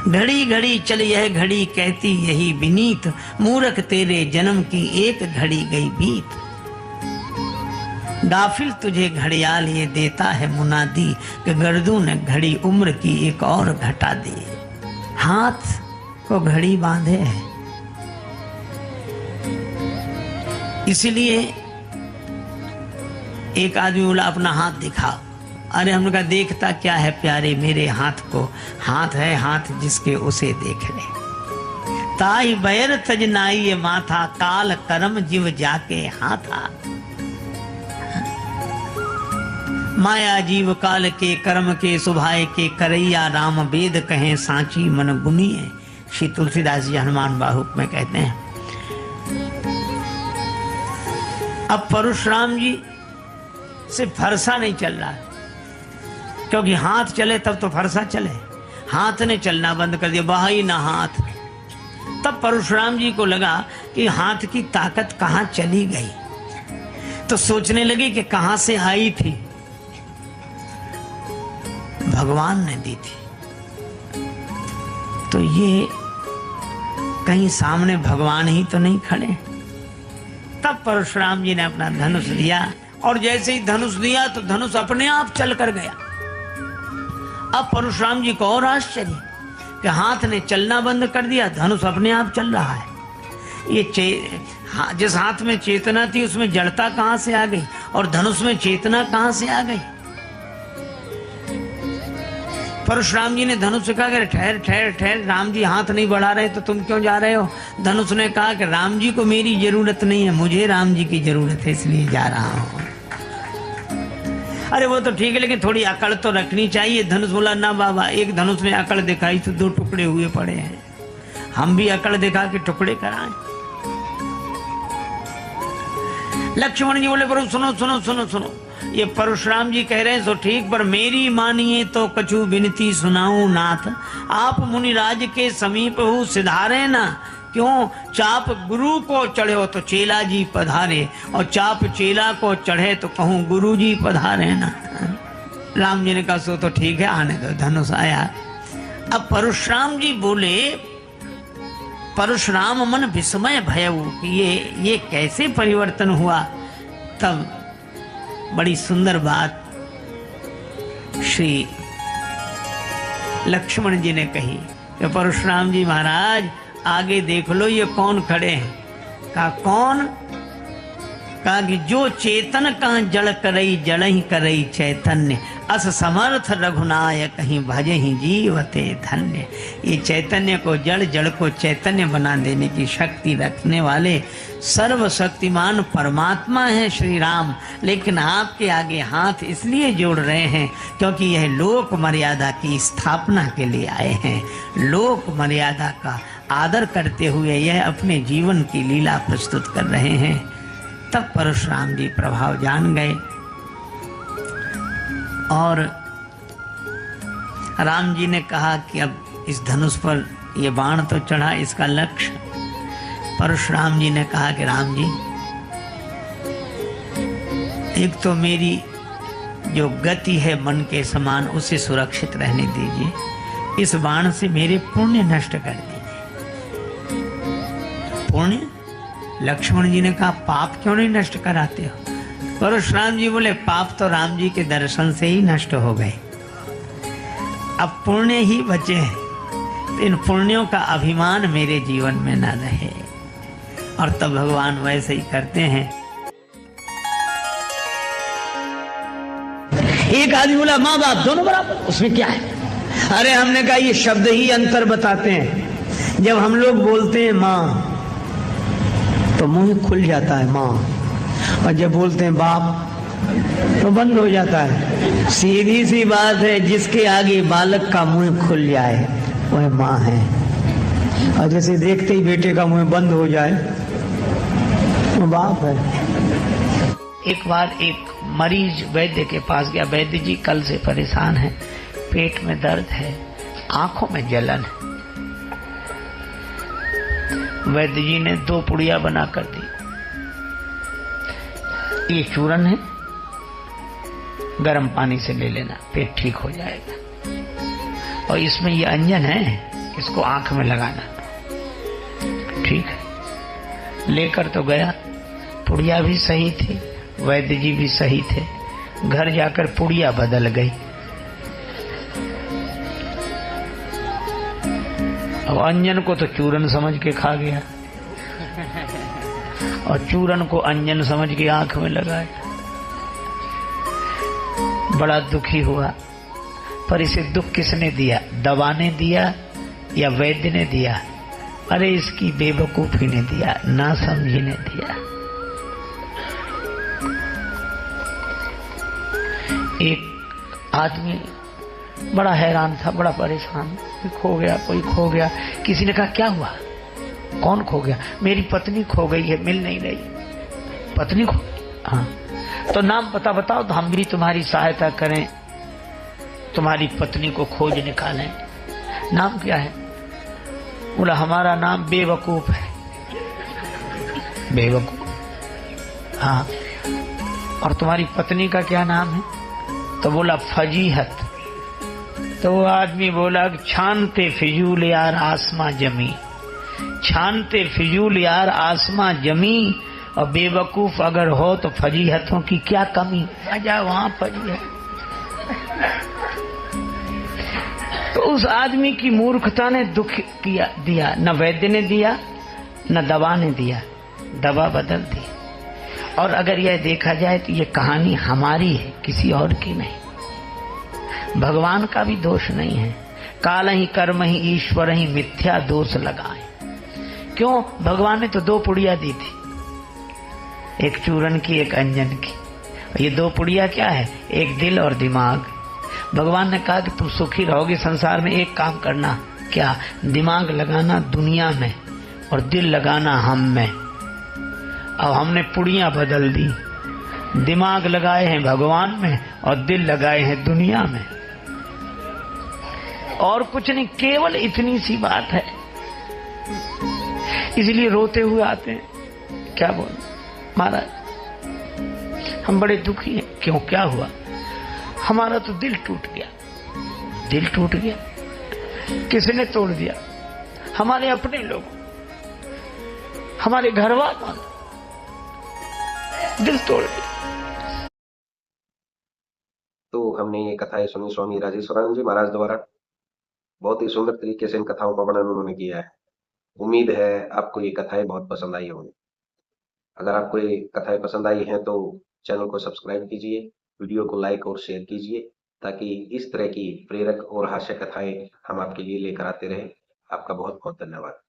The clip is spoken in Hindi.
घड़ी घड़ी चल यह घड़ी कहती यही विनीत, मूर्ख तेरे जन्म की एक घड़ी गई बीत। गाफिल तुझे घड़ियाल ये देता है मुनादी, कि गर्दू ने घड़ी उम्र की एक और घटा दी। हाथ को घड़ी बांधे है, इसलिए एक आदमी बोला अपना हाथ दिखाओ। अरे हमने कहा देखता क्या है प्यारे मेरे हाथ को, हाथ है हाथ जिसके उसे देख ले। ताई बैर तजनाई ये माथा, काल करम जीव जाके हाथा। माया जीव काल के कर्म के सुभाए के, करैया राम वेद कहें सांची मन गुनिए। श्री तुलसीदास जी हनुमान बाहुक में कहते हैं। अब परशुराम जी से फरसा नहीं चल रहा, क्योंकि हाथ चले तब तो फरसा चले। हाथ ने चलना बंद कर दिया, बहा ही ना हाथ। तब परशुराम जी को लगा कि हाथ की ताकत कहां चली गई, तो सोचने लगे कि कहां से आई थी। भगवान ने दी थी, तो ये कहीं सामने भगवान ही तो नहीं खड़े। तब परशुराम जी ने अपना धनुष दिया, और जैसे ही धनुष दिया तो धनुष अपने आप चल कर गया। अब परशुराम जी को और आश्चर्य कि हाथ ने चलना बंद कर दिया, धनुष अपने आप चल रहा है। ये जिस हाथ में चेतना थी उसमें जड़ता कहां से आ गई, और धनुष में चेतना कहां से आ गई। परशुराम जी ने धनुष से कहा, ठहर ठहर ठहर, राम जी हाथ नहीं बढ़ा रहे तो तुम क्यों जा रहे हो। धनुष ने कहा कि राम जी को मेरी जरूरत नहीं है, मुझे राम जी की जरूरत है, इसलिए जा रहा हूं। अरे वो तो ठीक है, लेकिन थोड़ी अकड़ तो रखनी चाहिए। धनुष बोला ना बाबा, एक धनुष ने अकड़ दिखाई तो दो टुकड़े हुए पड़े हैं, हम भी अकड़ दिखा के टुकड़े कराएं। लक्ष्मण जी बोले पर सुनो सुनो सुनो सुनो, ये परशुराम जी कह रहे हैं सो ठीक, पर मेरी मानिए तो कछु विनती सुनाऊं नाथ। आप मुनिराज के समीप हो सिधारे ना, क्यों चाप गुरु को चढ़े हो तो चेला जी पधारे, और चाप चेला को चढ़े तो कहूं गुरु जी पधारे ना। राम जी ने कहा सो तो ठीक है, आने दो। धनुष आया। अब परशुराम जी बोले, परशुराम मन विस्मय भयऊ कि ये कैसे परिवर्तन हुआ। तब बड़ी सुंदर बात श्री लक्ष्मण जी ने कही कि परशुराम जी महाराज आगे देख लो, ये कौन खड़े हैं। कहा कौन। कहा कि जो चेतन का जड़ करई जड़ ही करई चैतन्य, अस समर्थ रघुनायक कहीं भजे ही जीवते धन्य। ये चैतन्य को जड़, जड़ को चैतन्य बना देने की शक्ति रखने वाले सर्वशक्तिमान परमात्मा है श्री राम। लेकिन आपके आगे हाथ इसलिए जोड़ रहे हैं क्योंकि यह लोक मर्यादा की स्थापना के लिए आए हैं। लोक मर्यादा का आदर करते हुए यह अपने जीवन की लीला प्रस्तुत कर रहे हैं। तब परशुराम जी प्रभाव जान गए और राम जी ने कहा कि अब इस धनुष पर ये बाण तो चढ़ा, इसका लक्ष्य। परशुराम जी ने कहा कि राम जी, एक तो मेरी जो गति है मन के समान उसे सुरक्षित रहने दीजिए, इस बाण से मेरे पुण्य नष्ट कर दीजिए। पुण्य? लक्ष्मण जी ने कहा पाप क्यों नहीं नष्ट कराते हो। परशुराम जी बोले पाप तो राम जी के दर्शन से ही नष्ट हो गए, अब पुण्य ही बचे हैं, तो इन पुण्यों का अभिमान मेरे जीवन में न रहे। और तब भगवान वैसे ही करते हैं। एक आदमी बोला माँ बाप दोनों बराबर, उसमें क्या है। अरे हमने कहा ये शब्द ही अंतर बताते हैं। जब हम लोग बोलते हैं माँ तो मुंह खुल जाता है माँ, और जब बोलते हैं बाप तो बंद हो जाता है। सीधी सी बात है, जिसके आगे बालक का मुंह खुल जाए वह माँ है, और जैसे देखते ही बेटे का मुंह बंद हो जाए वो बाप है। एक बार एक मरीज वैद्य के पास गया। वैद्य जी कल से परेशान है, पेट में दर्द है, आंखों में जलन है। वैद्य जी ने 2 पुड़िया बना कर दी। ये चूरन है, गर्म पानी से ले लेना, पेट ठीक हो जाएगा। और इसमें ये अंजन है, इसको आंख में लगाना। ठीक है, लेकर तो गया, पुड़िया भी सही थी, वैद्य जी भी सही थे। घर जाकर पुड़िया बदल गई। अब अंजन को तो चूरन समझ के खा गया और चूरन को अंजन समझ के आंख में लगाया। बड़ा दुखी हुआ, पर इसे दुख किसने दिया? दवा ने दिया या वैद्य ने दिया? अरे इसकी बेवकूफी ने दिया, ना समझी ने दिया। एक आदमी बड़ा हैरान था, बड़ा परेशान, कोई खो गया, कोई खो गया। किसी ने कहा क्या हुआ? कौन खो गया? मेरी पत्नी खो गई है, मिल नहीं रही। पत्नी खो? हाँ। तो नाम पता बताओ तो हम भी तुम्हारी सहायता करें, तुम्हारी पत्नी को खोज निकालें। नाम क्या है? बोला हमारा नाम बेवकूफ है। बेवकूफ? हाँ। और तुम्हारी पत्नी का क्या नाम है? तो बोला फजीहत। तो वो आदमी बोला छानते फिजूल यार आसमां जमी, छानते फिजूल यार आसमां जमी, और बेवकूफ अगर हो तो फजीहतों की क्या कमी? वजह वहां फजीहत। तो उस आदमी की मूर्खता ने दुख किया दिया। न वैद्य ने दिया, न दवा ने दिया, दवा बदल दी। और अगर यह देखा जाए तो ये कहानी हमारी है, किसी और की नहीं। भगवान का भी दोष नहीं है। काल ही कर्म ही ईश्वर ही मिथ्या दोष लगाए। क्यों? भगवान ने तो दो पुड़िया दी थी, एक चूरन की, एक अंजन की। ये दो पुड़िया क्या है? एक दिल और दिमाग। भगवान ने कहा कि तुम सुखी रहोगे संसार में, एक काम करना। क्या? दिमाग लगाना दुनिया में और दिल लगाना हम में। अब हमने पुड़िया बदल दी, दिमाग लगाए हैं भगवान में और दिल लगाए हैं दुनिया में। और कुछ नहीं, केवल इतनी सी बात है। इसलिए रोते हुए आते हैं। क्या बोल महाराज, हम बड़े दुखी हैं। क्यों, क्या हुआ? हमारा तो दिल टूट गया। दिल टूट गया? किसने तोड़ दिया? हमारे अपने लोग, हमारे घर वालों दिल तोड़ दिया। तो हमने ये कथाएं सुनी स्वामी राजेश्वरानंद जी महाराज द्वारा। बहुत ही सुंदर तरीके से इन कथाओं का वर्णन उन्होंने किया है। उम्मीद है आपको ये कथाएं बहुत पसंद आई होंगी। अगर आपको ये कथाएं पसंद आई हैं तो चैनल को सब्सक्राइब कीजिए, वीडियो को लाइक और शेयर कीजिए, ताकि इस तरह की प्रेरक और हास्य कथाएं हम आपके लिए लेकर आते रहें। आपका बहुत बहुत धन्यवाद।